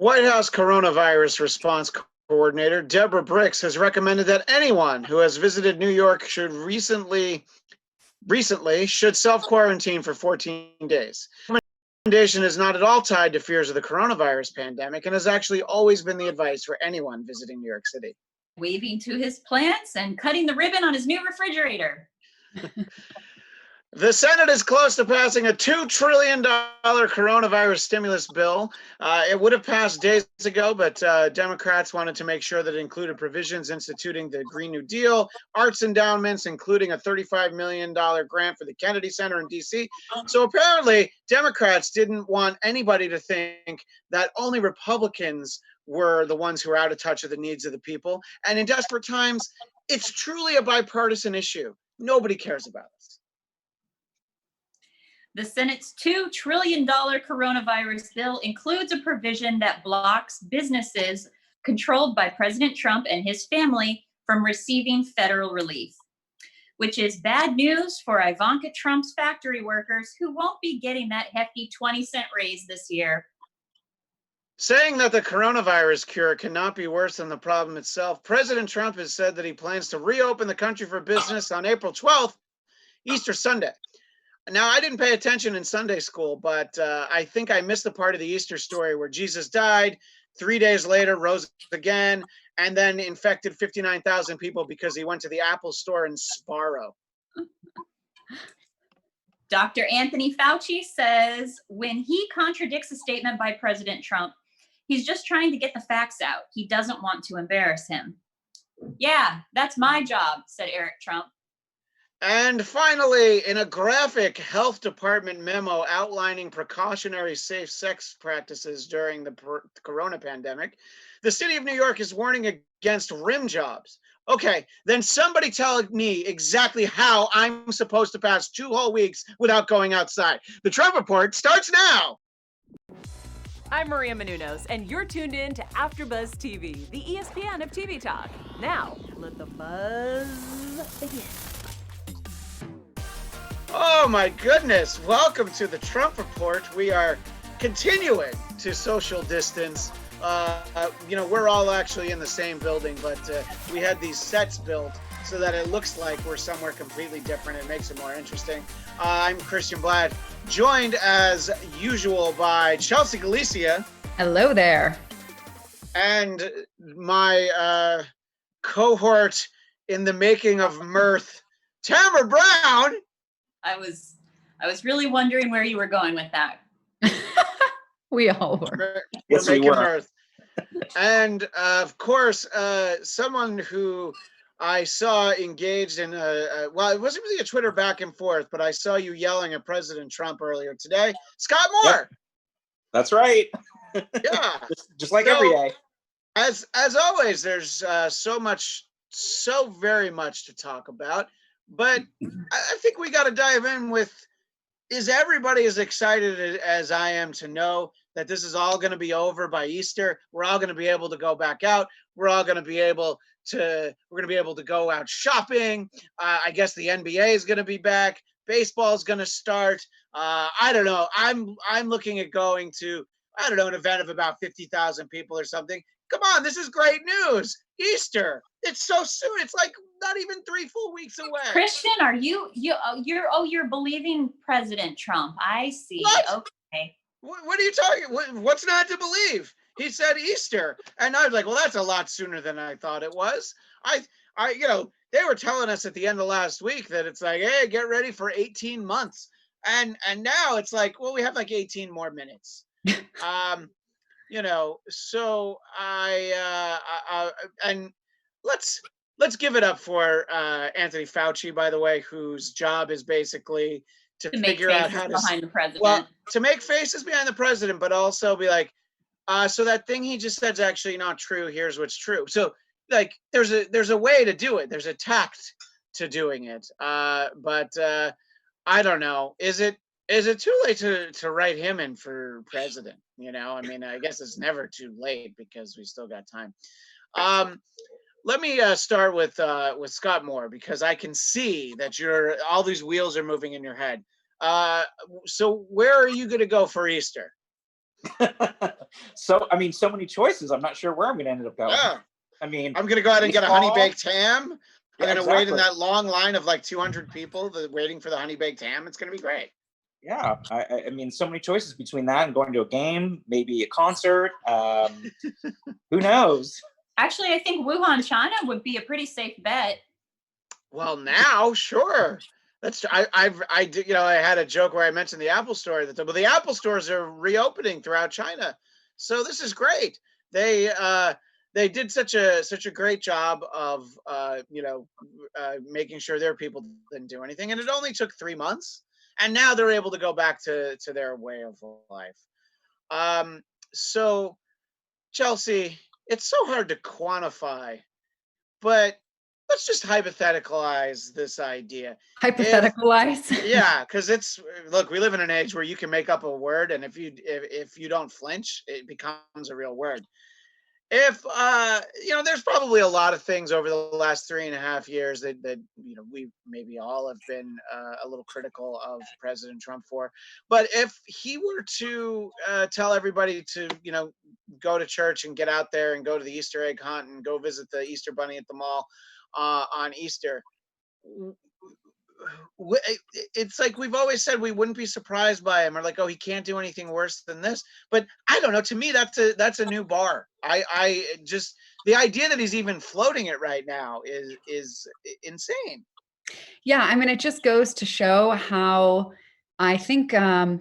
White House coronavirus response coordinator Deborah Bricks has recommended that anyone who has visited New York should recently should self-quarantine for 14 days. The recommendation is not at all tied to fears of the coronavirus pandemic and has actually always been the advice for anyone visiting New York City. Waving to his plants and cutting the ribbon on his new refrigerator. The Senate is close to passing a $2 trillion coronavirus stimulus bill. It would have passed days ago, but Democrats wanted to make sure that it included provisions instituting the Green New Deal, arts endowments, including a $35 million grant for the Kennedy Center in D.C. So apparently, Democrats didn't want anybody to think that only Republicans were the ones who are out of touch with the needs of the people. And in desperate times, it's truly a bipartisan issue. Nobody cares about us. The Senate's $2 trillion coronavirus bill includes a provision that blocks businesses controlled by President Trump and his family from receiving federal relief, which is bad news for Ivanka Trump's factory workers who won't be getting that hefty 20-cent raise this year. Saying that the coronavirus cure cannot be worse than the problem itself, President Trump has said that he plans to reopen the country for business on April 12th, Easter Sunday. Now, I didn't pay attention in Sunday school, but I think I missed the part of the Easter story where Jesus died, 3 days later rose again, and then infected 59,000 people because he went to the Apple store in Sparrow. Dr. Anthony Fauci says when he contradicts a statement by President Trump, he's just trying to get the facts out. He doesn't want to embarrass him. Yeah, that's my job, said Eric Trump. And finally, in a graphic health department memo outlining precautionary safe sex practices during the corona pandemic, the city of New York is warning against rim jobs. Okay, then somebody tell me exactly how I'm supposed to pass 2 whole weeks without going outside. The Trump Report starts now. I'm Maria Menounos, and you're tuned in to AfterBuzz TV, the ESPN of TV talk. Now, let the buzz begin. Oh my goodness, welcome to the Trump Report. We are continuing to social distance. We're all actually in the same building, but we had these sets built so that it looks like we're somewhere completely different. It makes it more interesting. I'm Christian Bladt, joined as usual by Chelsea Galicia. Hello there. And my cohort in the making of mirth, Tamra Brown. I was really wondering where you were going with that. We all were. We're making mirth. And of course, someone who I saw engaged in it wasn't really a Twitter back and forth, but I saw you yelling at President Trump earlier today. Scott Moore. Yep. That's right. Yeah. just like every day. As always, there's so very much to talk about. But I think we got to dive in with, is everybody as excited as I am to know that this is all going to be over by Easter? We're all going to be able to go back out. We're going to be able to go out shopping. I guess the NBA is going to be back. Baseball is going to start. I don't know. I'm looking at going to, an event of about 50,000 people or something. Come on, this is great news. Easter. It's so soon. It's like not even 3 full weeks away. Christian, are you're believing President Trump? I see. What? Okay. What are you talking? What's not to believe? He said Easter, and I was like, well, that's a lot sooner than I thought it was. They were telling us at the end of last week that it's like, hey, get ready for 18 months, and now it's like, well, we have like 18 more minutes. So and let's give it up for Anthony Fauci, by the way, whose job is basically to figure out how to behind the president. Well, to make faces behind the president, but also be like, so that thing he just said is actually not true. Here's what's true. So like, there's a way to do it. There's a tact to doing it. But I don't know. Is it too late to write him in for president? I guess it's never too late because we still got time. Let me start with Scott Moore, because I can see that all these wheels are moving in your head. So where are you going to go for Easter? So, I mean, so many choices. I'm not sure where I'm going to end up going. Yeah. I mean, I'm gonna go ahead and get a honey baseball. baked ham. I'm Yeah, gonna wait in exactly. that long line of like 200 people waiting for the honey baked ham. It's gonna be great. Yeah, I mean, so many choices between that and going to a game, maybe a concert. Who knows? Actually, I think Wuhan, China would be a pretty safe bet. Well, now, sure. That's I did, you know, I had a joke where I mentioned the Apple Store that the Apple stores are reopening throughout China, so this is great. They did such a great job of making sure their people didn't do anything, and it only took 3 months, and now they're able to go back to their way of life. So Chelsea, it's so hard to quantify, but let's just hypotheticalize this idea. Hypotheticalize. Yeah, because look, we live in an age where you can make up a word, and if you don't flinch, it becomes a real word. If there's probably a lot of things over the last 3.5 years that we maybe all have been a little critical of President Trump for. But if he were to tell everybody to go to church and get out there and go to the Easter egg hunt and go visit the Easter bunny at the mall on Easter, it's like we've always said we wouldn't be surprised by him, or like, oh, he can't do anything worse than this. But I don't know. To me, that's a new bar. I just, the idea that he's even floating it right now is insane. Yeah, I mean, it just goes to show how I think how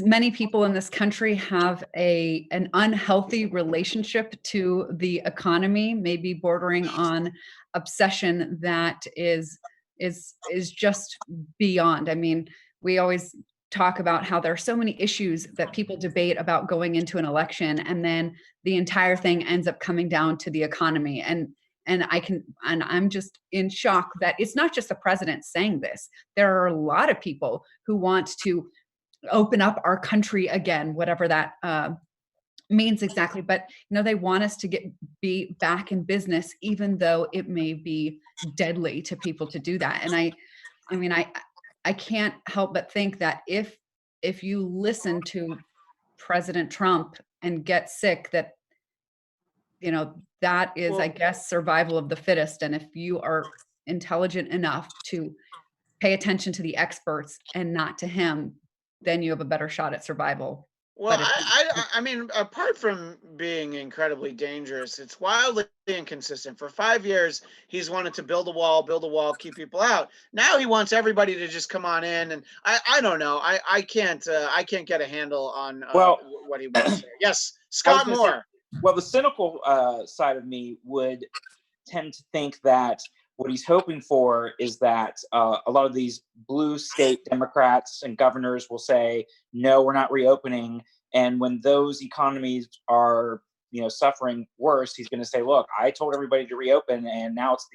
many people in this country have an unhealthy relationship to the economy, maybe bordering on obsession that is just beyond. I mean, we always talk about how there are so many issues that people debate about going into an election, and then the entire thing ends up coming down to the economy. And I'm just in shock that it's not just the president saying this. There are a lot of people who want to open up our country again, whatever that means exactly. But they want us to be back in business, even though it may be deadly to people to do that. And I can't help but think that if you listen to President Trump and get sick, that that is, I guess, survival of the fittest. And if you are intelligent enough to pay attention to the experts and not to him, then you have a better shot at survival. Well, I mean, apart from being incredibly dangerous, it's wildly inconsistent. For 5 years, he's wanted to build a wall, keep people out. Now he wants everybody to just come on in, and I don't know. I can't get a handle on what he wants there. Yes, Scott Moore. Well, the cynical side of me would tend to think that what he's hoping for is that a lot of these blue state Democrats and governors will say, no, we're not reopening. And when those economies are, suffering worse, he's going to say, look, I told everybody to reopen, and now it's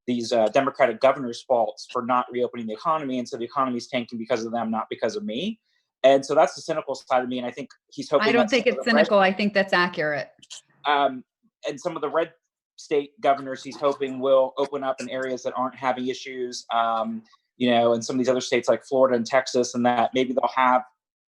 these Democratic governors' faults for not reopening the economy. And so the economy's tanking because of them, not because of me. And so that's the cynical side of me. And I think he's hoping. I don't think it's cynical. I think that's accurate. And some of the red state governors he's hoping will open up in areas that aren't having issues, and some of these other states like Florida and Texas, and that maybe they'll have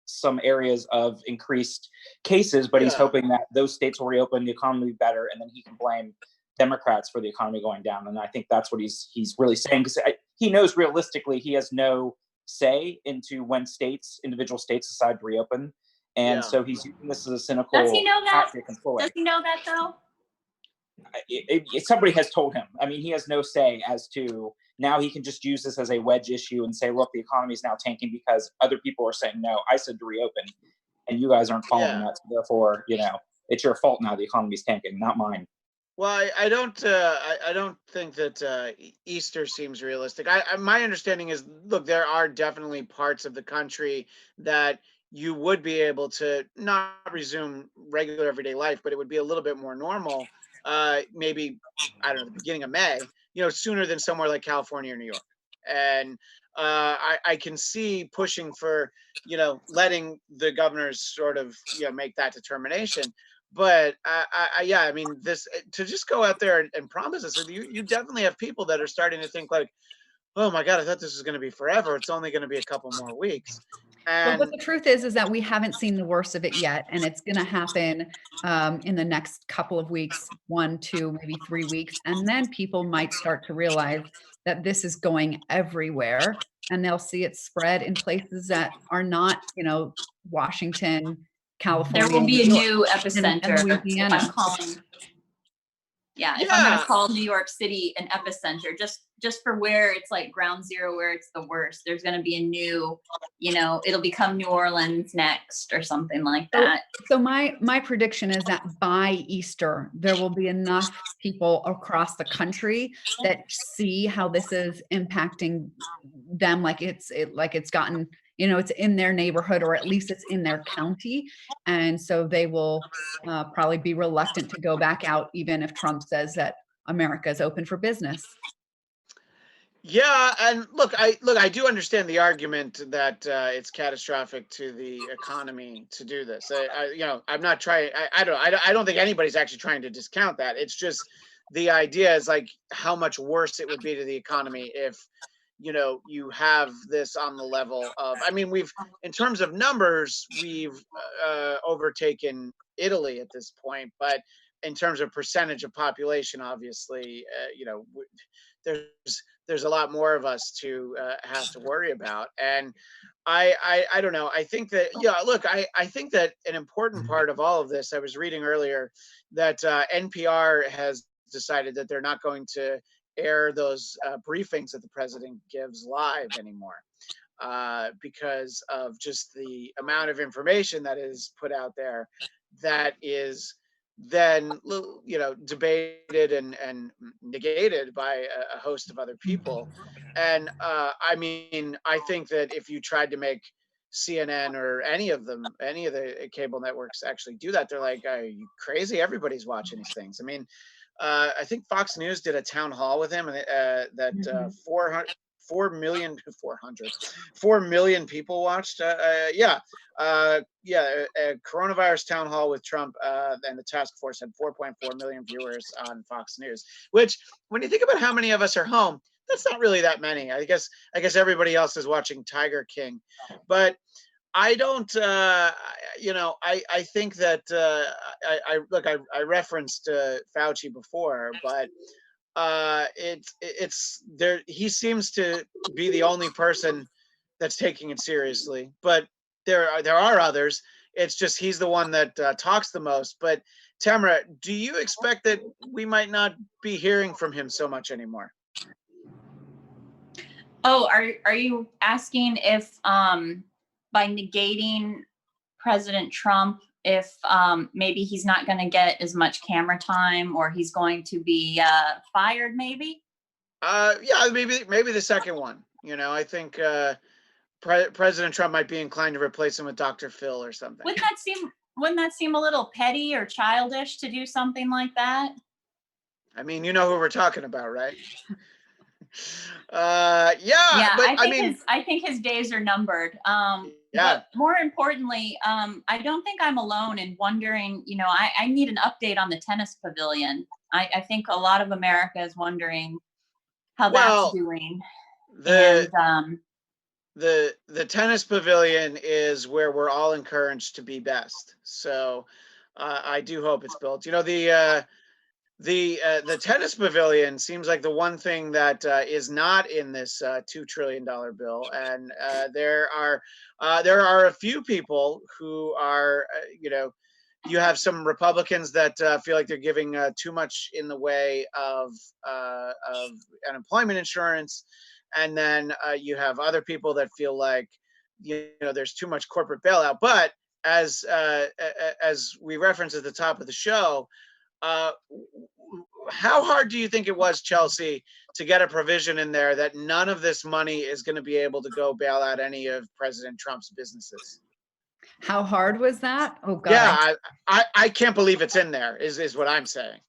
some areas of increased cases, but he's hoping that those states will reopen, the economy will be better, and then he can blame Democrats for the economy going down. And I think that's what he's really saying, because he knows realistically he has no say into when individual states decide to reopen. And so he's using this as a cynical Does he know that? tactic and ploy. Does he know that though? Somebody has told him. I mean, he has no say as to, now he can just use this as a wedge issue and say, look, the economy is now tanking because other people are saying, no, I said to reopen and you guys aren't following that. So therefore, it's your fault now the economy is tanking, not mine. Well, I don't think that Easter seems realistic. My understanding is, look, there are definitely parts of the country that you would be able to not resume regular everyday life, but it would be a little bit more normal. Maybe, I don't know, the beginning of May, sooner than somewhere like California or New York. And I can see pushing for, letting the governors sort of, make that determination. But I mean, this, to just go out there and promise us, you definitely have people that are starting to think like, oh my God, I thought this was going to be forever. It's only going to be a couple more weeks. Well, And but the truth is that we haven't seen the worst of it yet, and it's going to happen in the next couple of weeks, 1, 2, maybe 3 weeks, and then people might start to realize that this is going everywhere, and they'll see it spread in places that are not, Washington, There California, will be a New York, new and epicenter if I'm Louisiana. calling. Yeah, if I'm going to yeah, call New York City an epicenter, just for where it's like ground zero, where it's the worst, there's going to be a new, it'll become New Orleans next or something like So, that. so my prediction is that by Easter, there will be enough people across the country that see how this is impacting them, like it's gotten, it's in their neighborhood, or at least it's in their county, and so they will probably be reluctant to go back out, even if Trump says that America is open for business. yeah. And I do understand the argument that it's catastrophic to the economy to do this. I'm not trying. I don't think anybody's actually trying to discount that. It's just the idea is like how much worse it would be to the economy if you have this on the level of, I mean, in terms of numbers, we've overtaken Italy at this point, but in terms of percentage of population, obviously, there's a lot more of us to have to worry about. And I don't know. I think that, look, I think that an important part of all of this, I was reading earlier that NPR has decided that they're not going to air those briefings that the president gives live anymore because of just the amount of information that is put out there that is then debated and negated by a host of other people. And I mean, I think that if you tried to make CNN or any of the cable networks actually do that, they're like, are you crazy? Everybody's watching these things. I mean, I think Fox News did a town hall with him, and that 4 million people watched. Coronavirus town hall with Trump, and the task force had 4.4 million viewers on Fox News. Which, when you think about how many of us are home, that's not really that many. I guess everybody else is watching Tiger King, but I don't, I think that I referenced Fauci before, but it's there. He seems to be the only person that's taking it seriously, but there are others. It's just he's the one that talks the most. But Tamra, do you expect that we might not be hearing from him so much anymore? Oh, are you asking if by negating President Trump, if maybe he's not going to get as much camera time, or he's going to be fired, maybe? Yeah, maybe the second one. I think President Trump might be inclined to replace him with Dr. Phil or something. Wouldn't that seem a little petty or childish to do something like that? I mean, you know who we're talking about, right? Yeah, but I think his days are numbered. Yeah. But more importantly, I don't think I'm alone in wondering, I need an update on the tennis pavilion. I think a lot of America is wondering how that's doing. The tennis pavilion is where we're all encouraged to be best. So I do hope it's built. The tennis pavilion seems like the one thing that is not in this $2 trillion bill, and there are a few people who are you have some Republicans that feel like they're giving too much in the way of unemployment insurance, and then you have other people that feel like there's too much corporate bailout. But as we referenced at the top of the show, how hard do you think it was, Chelsea, to get a provision in there that none of this money is going to be able to go bail out any of President Trump's businesses? How hard was that? Oh God. Yeah, I can't believe it's in there, is what I'm saying.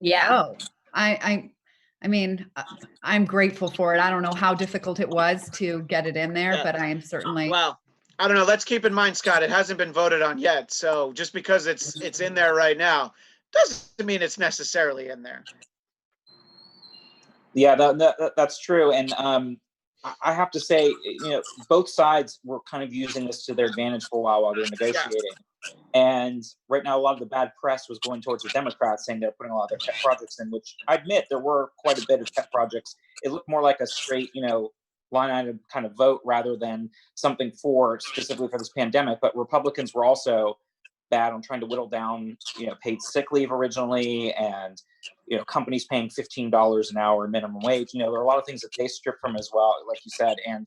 Yeah. Oh, I mean, I'm grateful for it. I don't know how difficult it was to get it in there, but I am certainly. Well, I don't know. Let's keep in mind, Scott, it hasn't been voted on yet. So just because it's in there right now doesn't mean it's necessarily in there. Yeah, that's true. And I have to say, both sides were kind of using this to their advantage for a while they were negotiating. And right now, a lot of the bad press was going towards the Democrats, saying they're putting a lot of their pet projects in, which I admit there were quite a bit of pet projects. It looked more like a straight, line item kind of vote rather than something specifically for this pandemic. But Republicans were also bad on trying to whittle down, paid sick leave originally, and companies paying $15 an hour minimum wage. There are a lot of things that they stripped from as well, like you said, and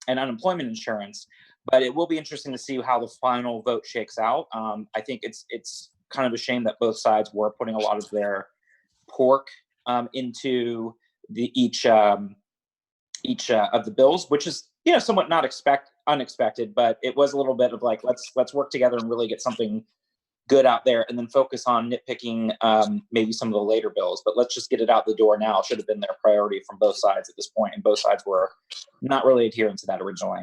unemployment insurance. But it will be interesting to see how the final vote shakes out. I think it's kind of a shame that both sides were putting a lot of their pork into each of the bills, which is somewhat not unexpected, but it was a little bit of like, let's work together and really get something good out there, and then focus on nitpicking maybe some of the later bills. But let's just get it out the door now. It should have been their priority from both sides at this point, and both sides were not really adhering to that originally.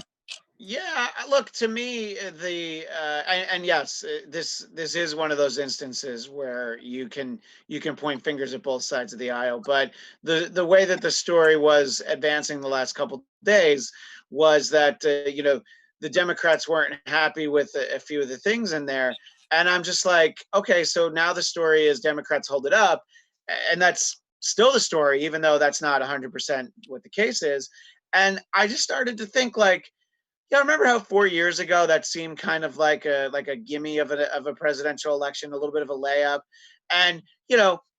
Yeah, look, to me, and yes, this is one of those instances where you can point fingers at both sides of the aisle. But the way that the story was advancing the last couple days was that the Democrats weren't happy with a few of the things in there, and I'm just like, okay, so now the story is Democrats hold it up, and that's still the story, even though that's not 100% what the case is. And I just started to think like, yeah, remember how 4 years ago that seemed kind of like a gimme of a presidential election, a little bit of a layup, and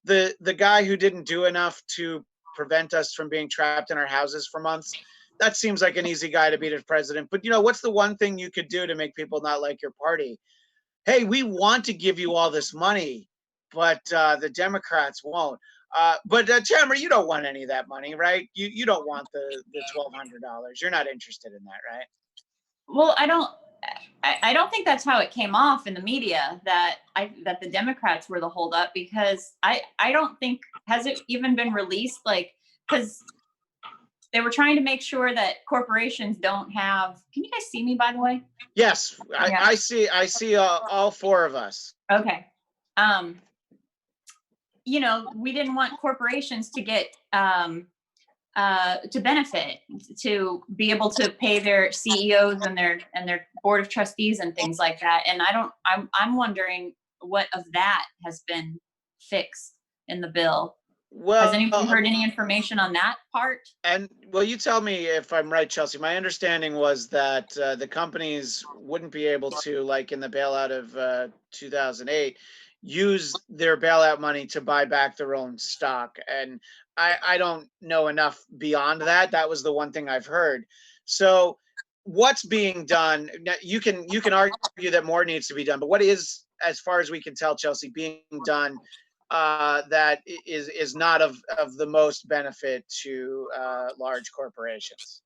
the guy who didn't do enough to prevent us from being trapped in our houses for months, that seems like an easy guy to beat as president. But what's the one thing you could do to make people not like your party? Hey, we want to give you all this money, but the Democrats won't. But Tamra, you don't want any of that money, right? You don't want the $1,200. You're not interested in that, right? Well, I don't think that's how it came off in the media, that the Democrats were the holdup, because I don't think, has it even been released, because they were trying to make sure that corporations don't have. Can you guys see me, by the way? Yes, Yeah. I see all four of us. Okay. We didn't want corporations to get to benefit, to be able to pay their CEOs and their board of trustees and things like that. And I'm wondering what of that has been fixed in the bill. Well, has anyone heard any information on that part? And well, you tell me if I'm right, Chelsea. My understanding was that the companies wouldn't be able to, like in the bailout of 2008, use their bailout money to buy back their own stock. And I don't know enough beyond that. That was the one thing I've heard. So what's being done? You can argue that more needs to be done, but what is, as far as we can tell, Chelsea, being done that is not of the most benefit to large corporations?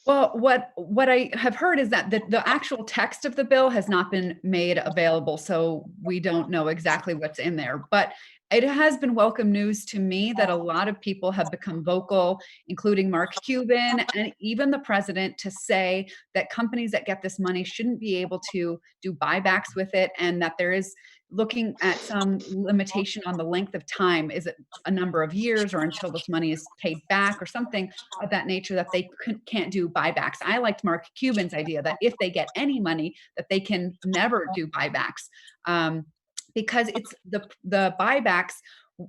Well, what I have heard is that the actual text of the bill has not been made available, so we don't know exactly what's in there. But it has been welcome news to me that a lot of people have become vocal, including Mark Cuban and even the president, to say that companies that get this money shouldn't be able to do buybacks with it, and that there is looking at some limitation on the length of time. Is it a number of years or until this money is paid back or something of that nature, that they can't do buybacks? I liked Mark Cuban's idea that if they get any money, that they can never do buybacks. Because it's the buybacks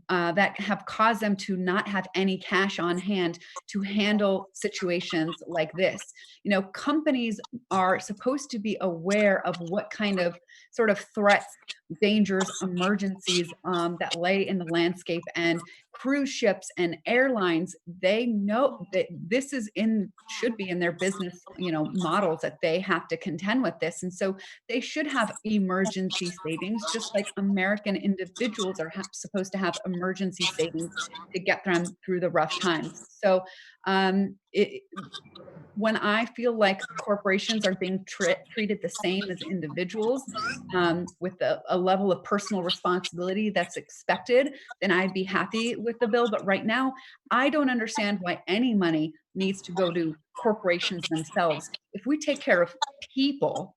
that have caused them to not have any cash on hand to handle situations like this. Companies are supposed to be aware of what kind of sort of threats, dangers, emergencies that lay in the landscape. And cruise ships and airlines, they know that this should be in their business, models, that they have to contend with this. And so they should have emergency savings, just like American individuals are supposed to have emergency savings to get them through the rough times. So when I feel like corporations are being treated the same as individuals, with a level of personal responsibility that's expected, then I'd be happy with the bill. But right now, I don't understand why any money needs to go to corporations themselves. If we take care of people,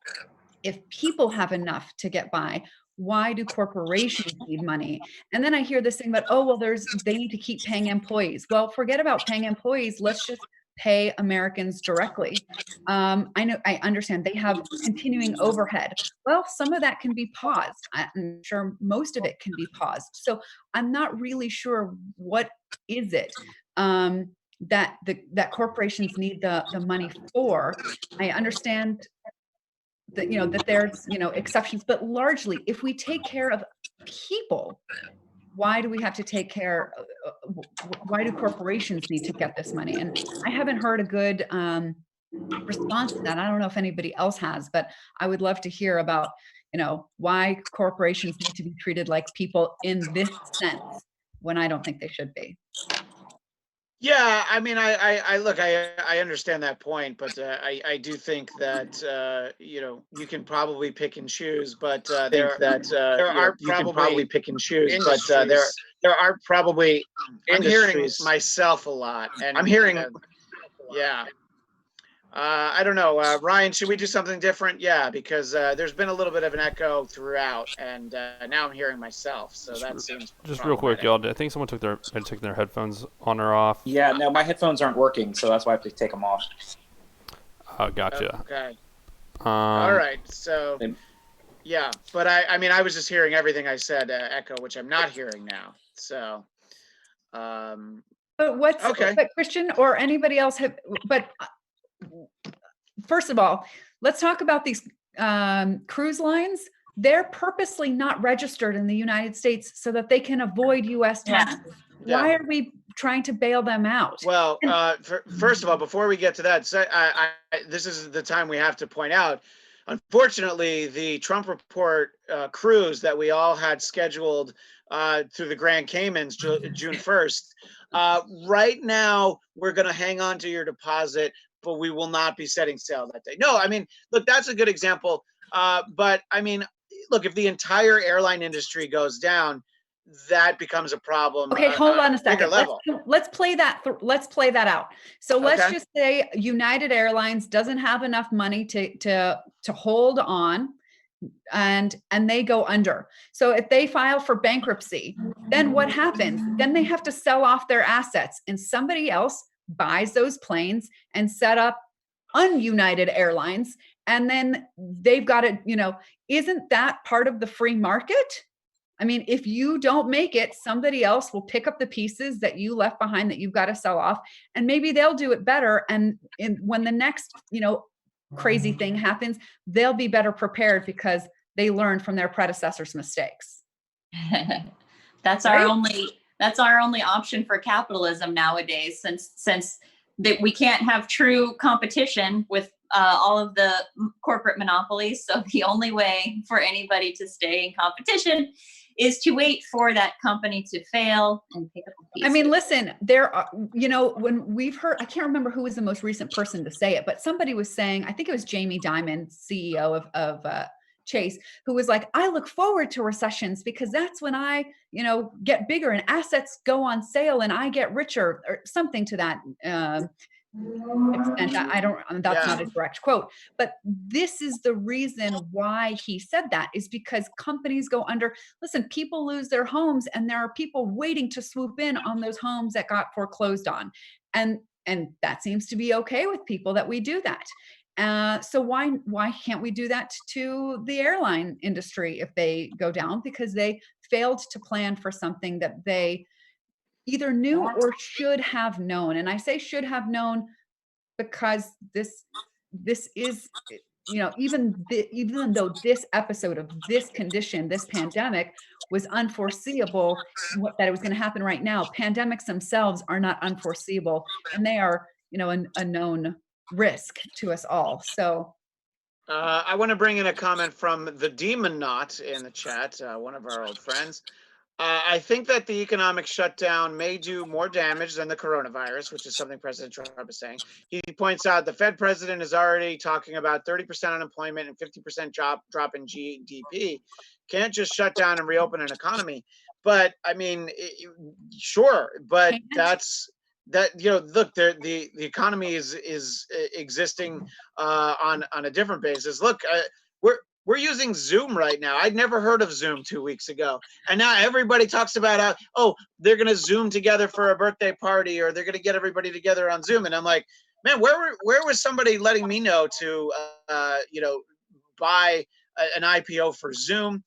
if people have enough to get by, why do corporations need money? And then I hear this thing about, oh, well, they need to keep paying employees. Well, forget about paying employees. Let's just pay Americans directly. I understand they have continuing overhead. Well, some of that can be paused. I'm sure most of it can be paused. So I'm not really sure what is it that corporations need the money for. I understand that, that there's, exceptions, but largely if we take care of people, why do we have to take care? Why do corporations need to get this money? And I haven't heard a good response to that. I don't know if anybody else has, but I would love to hear about, why corporations need to be treated like people in this sense when I don't think they should be. Yeah, I mean, I look, I understand that point, but I do think that you can probably pick and choose, but there are you can probably pick and choose, but there are probably I'm hearing myself a lot, and I'm hearing, yeah. I don't know, Ryan, should we do something different? Yeah, because there's been a little bit of an echo throughout, and now I'm hearing myself, so that seems just real quick, y'all. I think someone took their headphones on or off. Yeah, no, my headphones aren't working, so that's why I have to take them off. Oh, gotcha. Okay. All right, so yeah, but I mean, I was just hearing everything I said echo, which I'm not hearing now. So, but what's okay? But Christian or anybody else have? But first of all, let's talk about these cruise lines. They're purposely not registered in the United States so that they can avoid U.S. taxes. Yeah. Why are we trying to bail them out? Well, first of all, before we get to that, this is the time we have to point out, unfortunately, the Trump Report cruise that we all had scheduled through the Grand Caymans June 1st, right now, we're going to hang on to your deposit, but we will not be setting sail that day. No, I mean, look, that's a good example. But I mean, look, if the entire airline industry goes down, that becomes a problem. Okay, hold on a second. Level. Let's play that. Let's play that out. So let's Okay. just say United Airlines doesn't have enough money to hold on, and they go under. So if they file for bankruptcy, then what happens? Then they have to sell off their assets, and somebody else buys those planes and set up un-United Airlines, and then they've got it. Isn't that part of the free market? I mean, if you don't make it, somebody else will pick up the pieces that you left behind that you've got to sell off, and maybe they'll do it better. And when the next, crazy thing happens, they'll be better prepared because they learned from their predecessors' mistakes. That's Right? our only option for capitalism nowadays, since that we can't have true competition with all of the corporate monopolies. So the only way for anybody to stay in competition is to wait for that company to fail and pick up the pieces. I mean, listen, there are, when we've heard, I can't remember who was the most recent person to say it, but somebody was saying, I think it was Jamie Dimon, CEO of Chase, who was like, I look forward to recessions because that's when I, get bigger and assets go on sale and I get richer, or something to that extent. That's not a direct quote, but this is the reason why he said that, is because companies go under. Listen, people lose their homes, and there are people waiting to swoop in on those homes that got foreclosed on. And that seems to be okay with people that we do that. So why can't we do that to the airline industry if they go down? Because they failed to plan for something that they either knew or should have known. And I say should have known because this is, even though this episode of this condition, this pandemic was unforeseeable, that it was going to happen right now. Pandemics themselves are not unforeseeable, and they are, a known risk to us all. So I want to bring in a comment from the Demon Knot in the chat, one of our old friends. I think that the economic shutdown may do more damage than the coronavirus, which is something President Trump is saying. He points out the Fed president is already talking about 30% unemployment and 50% drop in GDP. Can't just shut down and reopen an economy. But I mean, sure, but that's that. Look, the economy is existing on a different basis. Look, we're using Zoom right now. I'd never heard of Zoom 2 weeks ago. And now everybody talks about how, they're going to Zoom together for a birthday party, or they're going to get everybody together on Zoom. And I'm like, man, where was somebody letting me know to buy an IPO for Zoom?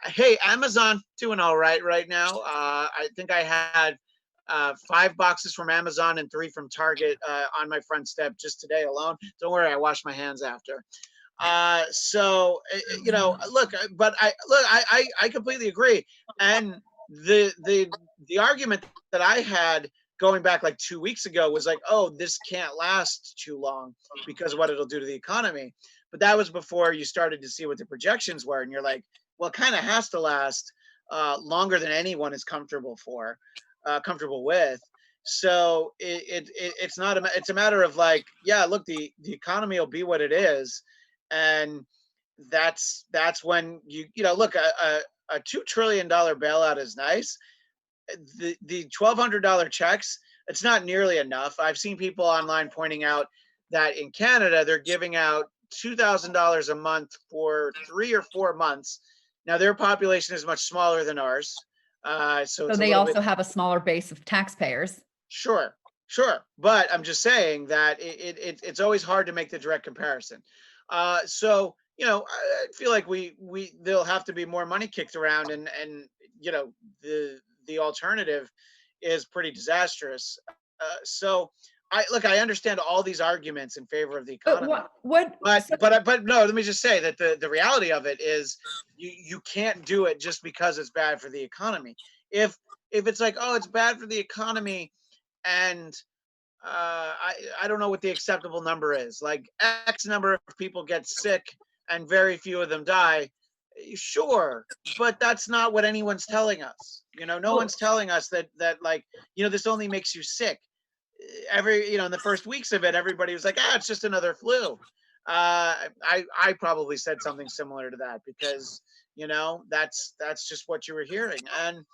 Hey, Amazon doing all right now. I think I had 5 boxes from Amazon and 3 from Target on my front step just today alone. Don't worry, I washed my hands after. But I completely agree. And the argument that I had going back like 2 weeks ago was like, oh, this can't last too long because of what it'll do to the economy. But that was before you started to see what the projections were, and you're like, well, it kind of has to last longer than anyone is comfortable with. So it's not it's a matter of like, yeah, look, the economy will be what it is, and that's when look, a $2 trillion bailout is nice. The $1,200 checks, it's not nearly enough. I've seen people online pointing out that in Canada they're giving out $2,000 a month for 3 or 4 months. Now their population is much smaller than ours, so it's they also have a smaller base of taxpayers. Sure. But I'm just saying that it's always hard to make the direct comparison. So I feel like there'll have to be more money kicked around, and the alternative is pretty disastrous. So I understand all these arguments in favor of the economy. But no, let me just say that the reality of it is you can't do it just because it's bad for the economy. If it's like, oh, it's bad for the economy, and I don't know what the acceptable number is, like X number of people get sick and very few of them die, sure, but that's not what anyone's telling us. No one's telling us that like, this only makes you sick. In the first weeks of it, everybody was like, it's just another flu. I probably said something similar to that because that's just what you were hearing. And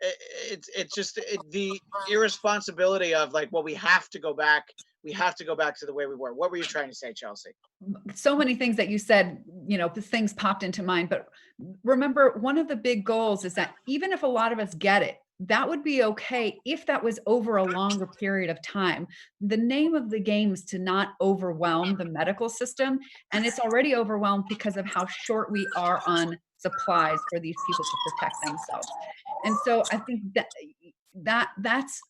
it's just the irresponsibility of like, well, we have to go back to the way we were. What were you trying to say, Chelsea? So many things that you said, the things popped into mind. But remember, one of the big goals is that even if a lot of us get it, that would be okay if that was over a longer period of time. The name of the game is to not overwhelm the medical system. And it's already overwhelmed because of how short we are on supplies for these people to protect themselves. And so I think that's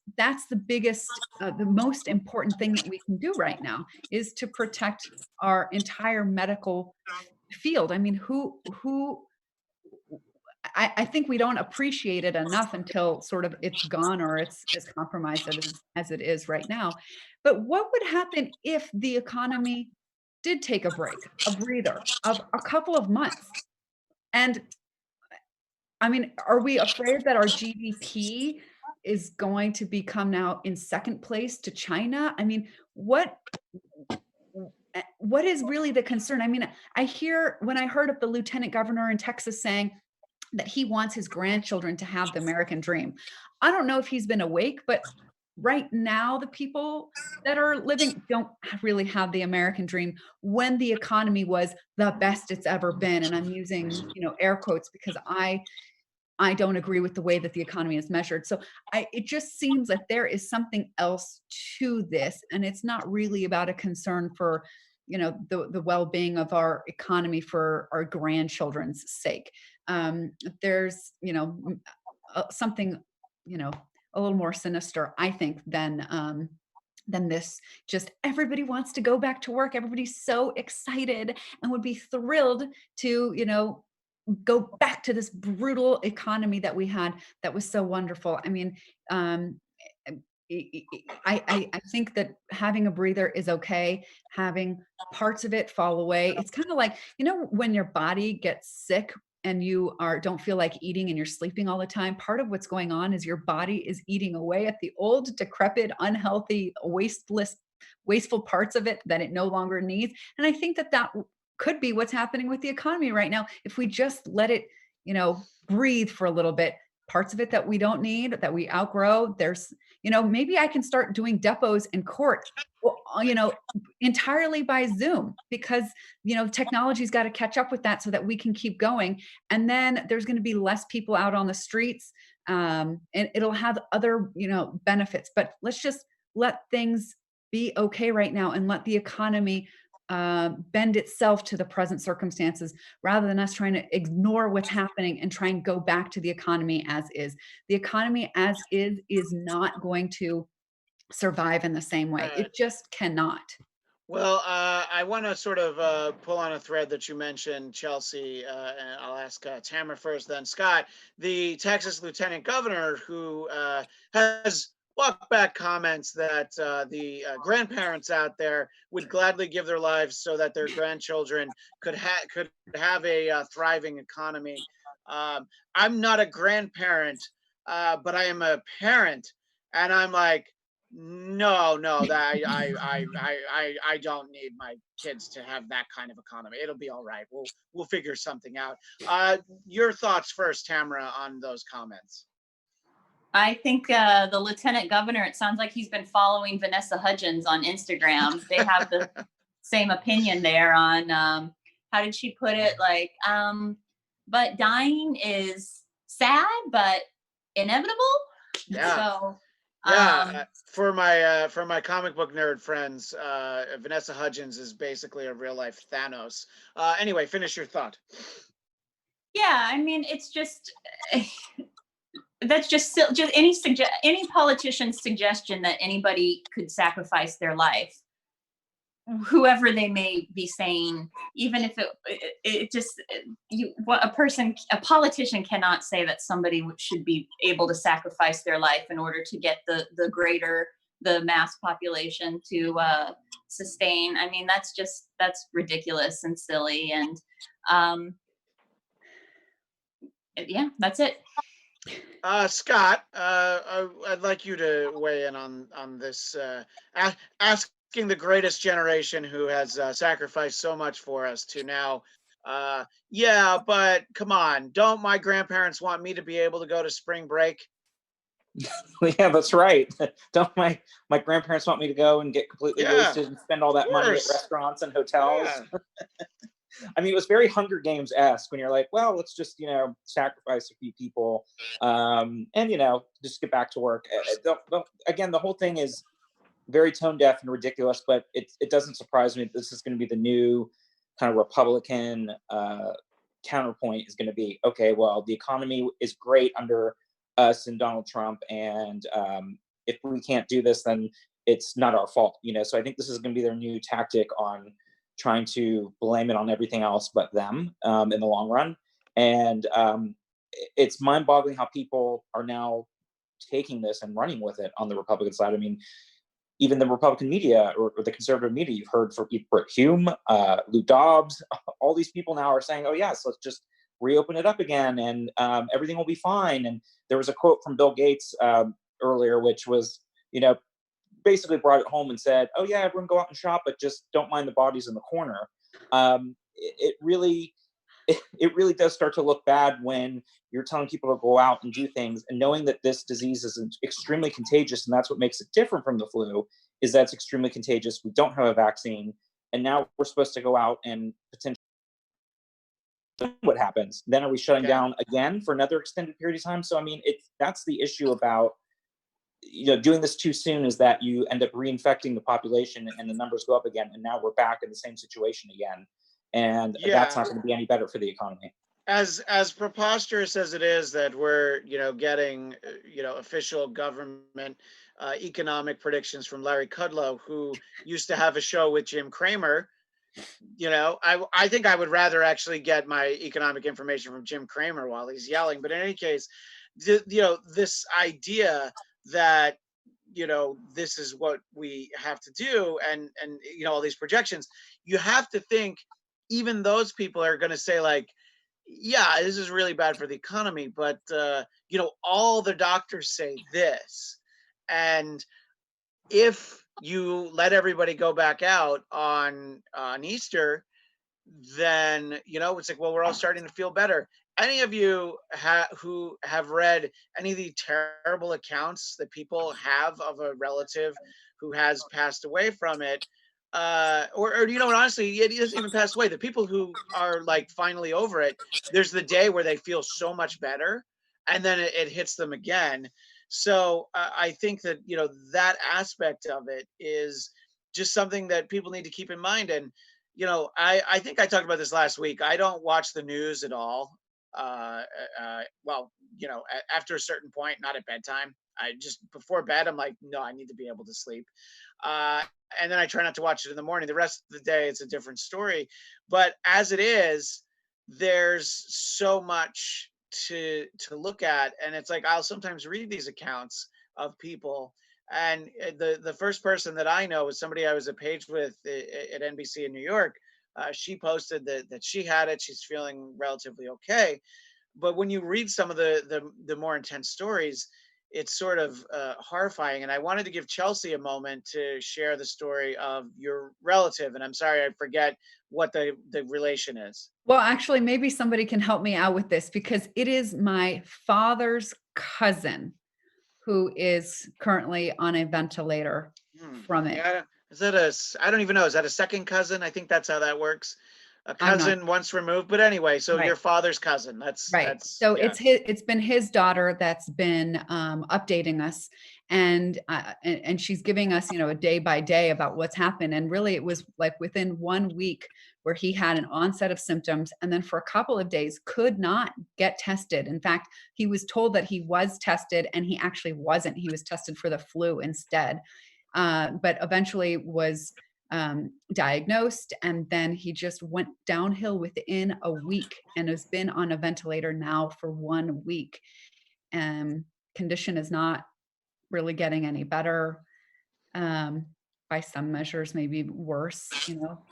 the biggest, the most important thing that we can do right now is to protect our entire medical field. I mean, I think we don't appreciate it enough until sort of it's gone or it's as compromised as it is right now. But what would happen if the economy did take a breather of a couple of months? And I mean, are we afraid that our GDP is going to become now in second place to China? I mean, what is really the concern? I mean, when I heard of the lieutenant governor in Texas saying that he wants his grandchildren to have the American dream. I don't know if he's been awake, but right now the people that are living don't really have the American dream when the economy was the best it's ever been. And I'm using, air quotes because I don't agree with the way that the economy is measured. So it just seems that there is something else to this, and it's not really about a concern for, the well-being of our economy for our grandchildren's sake. There's, something, a little more sinister, I think, than this. Just everybody wants to go back to work. Everybody's so excited and would be thrilled to, go back to this brutal economy that we had that was so wonderful. I mean, I think that having a breather is okay. Having parts of it fall away. It's kind of like, when your body gets sick and you don't feel like eating and you're sleeping all the time, part of what's going on is your body is eating away at the old, decrepit, unhealthy, wasteful parts of it that it no longer needs. And I think that could be what's happening with the economy right now. If we just let it, breathe for a little bit, parts of it that we don't need, that we outgrow, there's, maybe I can start doing depots in court, entirely by Zoom, because, technology's got to catch up with that so that we can keep going. And then there's going to be less people out on the streets, and it'll have other, benefits. But let's just let things be okay right now and let the economy bend itself to the present circumstances rather than us trying to ignore what's happening and try and go back to the economy as is. The economy as is not going to survive in the same way. It just cannot. Well, I want to sort of pull on a thread that you mentioned, Chelsea, and I'll ask Tamara first, then Scott. The Texas lieutenant governor who has walked back comments that the grandparents out there would gladly give their lives so that their grandchildren could have a thriving economy. I'm not a grandparent, but I am a parent, and I'm like, no, that I don't need my kids to have that kind of economy. It'll be all right. We'll figure something out. Your thoughts first, Tamara, on those comments. I think the lieutenant governor, it sounds like he's been following Vanessa Hudgens on Instagram. They have the same opinion there on, how did she put it? Like, but dying is sad, but inevitable. Yeah. So, yeah, for my comic book nerd friends, Vanessa Hudgens is basically a real life Thanos. Anyway, finish your thought. Yeah, I mean, it's just that's just any politician's suggestion that anybody could sacrifice their life, whoever they may be saying, even if a politician cannot say that somebody should be able to sacrifice their life in order to get the mass population to sustain. I mean, that's ridiculous and silly. And yeah, that's it. Scott, I'd like you to weigh in on this. Asking the greatest generation who has sacrificed so much for us to now, yeah, but come on, don't my grandparents want me to be able to go to spring break? Yeah, that's right. Don't my grandparents want me to go and get completely wasted and spend all that money at restaurants and hotels? Yeah. I mean, it was very Hunger Games-esque when you're like, well, let's just, sacrifice a few people and, just get back to work. Again, the whole thing is very tone deaf and ridiculous, but it doesn't surprise me that this is going to be the new kind of Republican counterpoint is going to be, okay, well, the economy is great under us and Donald Trump, and if we can't do this, then it's not our fault, So I think this is going to be their new tactic on trying to blame it on everything else but them in the long run. And it's mind-boggling how people are now taking this and running with it on the Republican side. I mean, even the Republican media or the conservative media, you've heard from Brit Hume, Lou Dobbs, all these people now are saying, oh yes, let's just reopen it up again and everything will be fine. And there was a quote from Bill Gates earlier, which was, basically brought it home and said, oh yeah, everyone go out and shop, but just don't mind the bodies in the corner. It really does start to look bad when you're telling people to go out and do things and knowing that this disease is extremely contagious. And that's what makes it different from the flu, is that it's extremely contagious. We don't have a vaccine. And now we're supposed to go out and potentially what happens? Then are we shutting down again for another extended period of time? So, I mean, that's the issue about doing this too soon, is that you end up reinfecting the population and the numbers go up again. And now we're back in the same situation again. And that's not going to be any better for the economy. As preposterous as it is that we're, getting, official government economic predictions from Larry Kudlow, who used to have a show with Jim Cramer, I think I would rather actually get my economic information from Jim Cramer while he's yelling. But in any case, this idea that this is what we have to do, and all these projections, you have to think even those people are going to say, like, yeah, this is really bad for the economy, but all the doctors say this. And if you let everybody go back out on Easter, then it's like, well, we're all starting to feel better. Any of you who have read any of the terrible accounts that people have of a relative who has passed away from it, or honestly, it doesn't even pass away. The people who are like finally over it, there's the day where they feel so much better, and then it hits them again. So I think that that aspect of it is just something that people need to keep in mind. And, I think I talked about this last week. I don't watch the news at all. Well, after a certain point, not at bedtime. I just, before bed, I'm like, no, I need to be able to sleep. Uh, and then I try not to watch it in the morning. The rest of the day, it's a different story. But as it is, there's so much to look at, and it's like I'll sometimes read these accounts of people, and the first person that I know is somebody I was at page with at NBC in New York. She posted that she had it. She's feeling relatively okay, but when you read some of the more intense stories, it's sort of horrifying. And I wanted to give Chelsea a moment to share the story of your relative, and I'm sorry I forget what the relation is. Well, actually, maybe somebody can help me out with this because it is my father's cousin who is currently on a ventilator from it. Yeah, is that I don't even know. Is that a second cousin? I think that's how that works. A I'm not cousin once removed, but anyway, so right. your father's cousin. That's Right. So yeah. it's been his daughter that's been updating us, and she's giving us, a day by day about what's happened. And really, it was like within 1 week where he had an onset of symptoms, and then for a couple of days could not get tested. In fact, he was told that he was tested, and he actually wasn't. He was tested for the flu instead, but eventually was diagnosed, and then he just went downhill within a week and has been on a ventilator now for 1 week. Condition is not really getting any better. By some measures, maybe worse.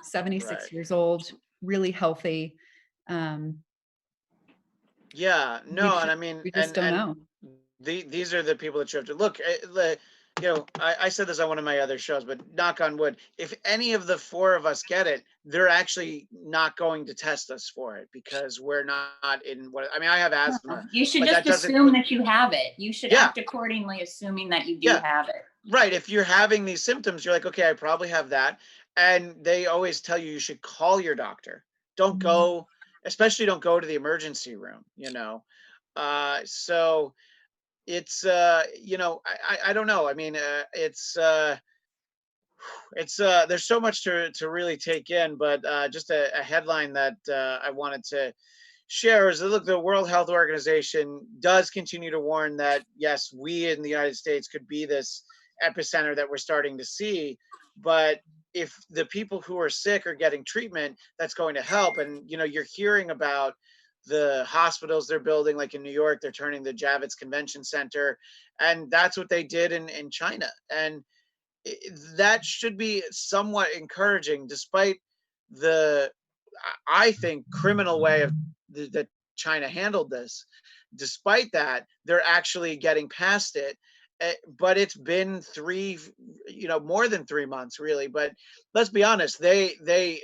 76 Right. years old, really healthy. Yeah, no, and I mean, We just don't know. these are the people that you have to look. I said this on one of my other shows, but knock on wood, if any of the four of us get it, they're actually not going to test us for it because we're not in what I mean. I have asthma. You should but just that doesn't- assume that you have it. You should Yeah. act accordingly, assuming that you do Yeah. have it. Right. If you're having these symptoms, you're like, okay, I probably have that. And they always tell you should call your doctor. Don't go, especially don't go to the emergency room, So it's, I don't know. I mean, there's so much to really take in, but just a headline that I wanted to share is that, look, the World Health Organization does continue to warn that, yes, we in the United States could be this epicenter that we're starting to see. But if the people who are sick are getting treatment, that's going to help. And, you're hearing about the hospitals they're building, like in New York, they're turning the Javits Convention Center. And that's what they did in China. And that should be somewhat encouraging, despite the, I think, criminal way of that China handled this. Despite that, they're actually getting past it. But it's been more than 3 months, really. But let's be honest, they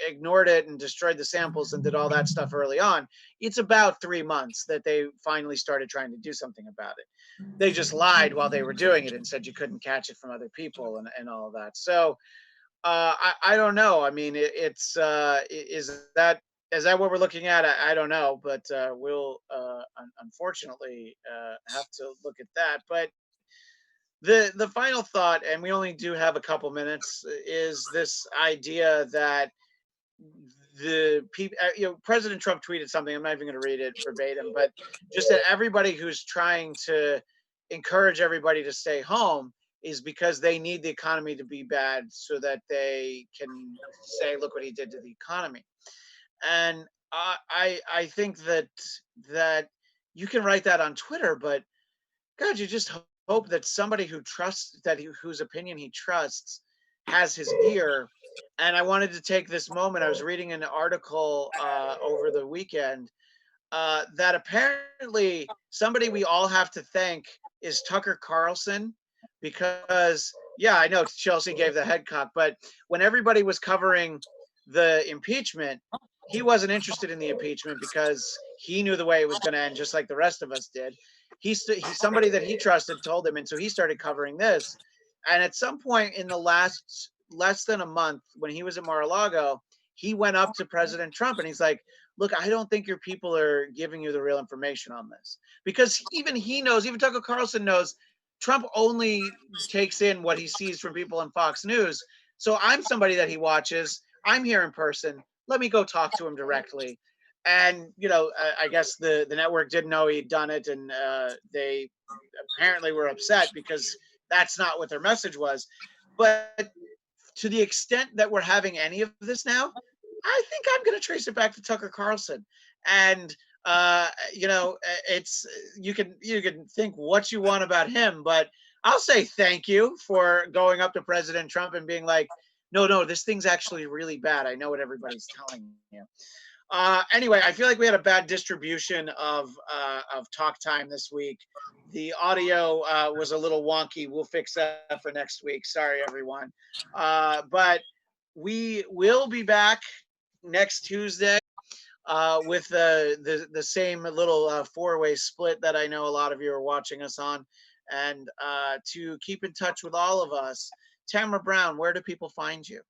ignored it and destroyed the samples and did all that stuff early on. It's about 3 months that they finally started trying to do something about it. They just lied while they were doing it and said you couldn't catch it from other people and all of that. So I don't know. I mean, is that what we're looking at? I don't know, but we'll unfortunately have to look at that. But the final thought, and we only do have a couple minutes, is this idea that the people, President Trump tweeted something. I'm not even going to read it verbatim, but just that everybody who's trying to encourage everybody to stay home is because they need the economy to be bad so that they can say, look what he did to the economy. And I think that you can write that on Twitter, but God, you just hope that somebody who trusts whose opinion he trusts has his ear. And I wanted to take this moment. I was reading an article over the weekend that apparently somebody we all have to thank is Tucker Carlson, because I know Chelsea gave the head cock, but when everybody was covering the impeachment, he wasn't interested in the impeachment because he knew the way it was going to end, just like the rest of us did. He's somebody that he trusted told him, and so he started covering this. And at some point in the last less than a month, when he was at Mar-a-Lago, he went up to President Trump and he's like, look, I don't think your people are giving you the real information on this. Because even he knows, even Tucker Carlson knows, Trump only takes in what he sees from people on Fox News. So I'm somebody that he watches. I'm here in person. Let me go talk to him directly. And, I guess the network didn't know he'd done it. And they apparently were upset because that's not what their message was. But to the extent that we're having any of this now, I think I'm going to trace it back to Tucker Carlson. And, it's, you can think what you want about him, but I'll say thank you for going up to President Trump and being like, no, this thing's actually really bad. I know what everybody's telling you. Anyway, I feel like we had a bad distribution of talk time this week. The audio was a little wonky. We'll fix that for next week. Sorry, everyone. But we will be back next Tuesday with the same little four-way split that I know a lot of you are watching us on. And to keep in touch with all of us, Tamra Brown, where do people find you?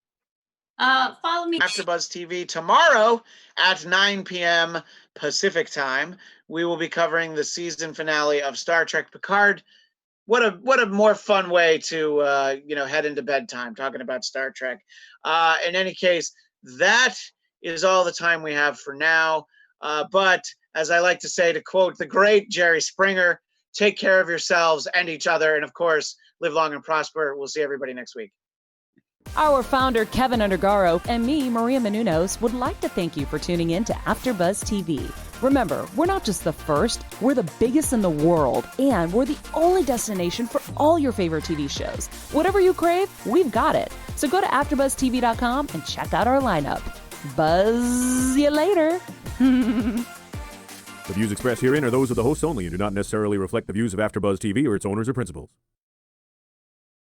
Follow me. AfterBuzz TV tomorrow at 9 p.m. Pacific time. We will be covering the season finale of Star Trek Picard. What a more fun way to head into bedtime talking about Star Trek. In any case, that is all the time we have for now. But as I like to say, to quote the great Jerry Springer, take care of yourselves and each other, and of course, live long and prosper. We'll see everybody next week. Our founder, Keven Undergaro, and me, Maria Menounos, would like to thank you for tuning in to AfterBuzz TV. Remember, we're not just the first, we're the biggest in the world, and we're the only destination for all your favorite TV shows. Whatever you crave, we've got it. So go to AfterBuzzTV.com and check out our lineup. Buzz you later. The views expressed herein are those of the hosts only and do not necessarily reflect the views of AfterBuzz TV or its owners or principals.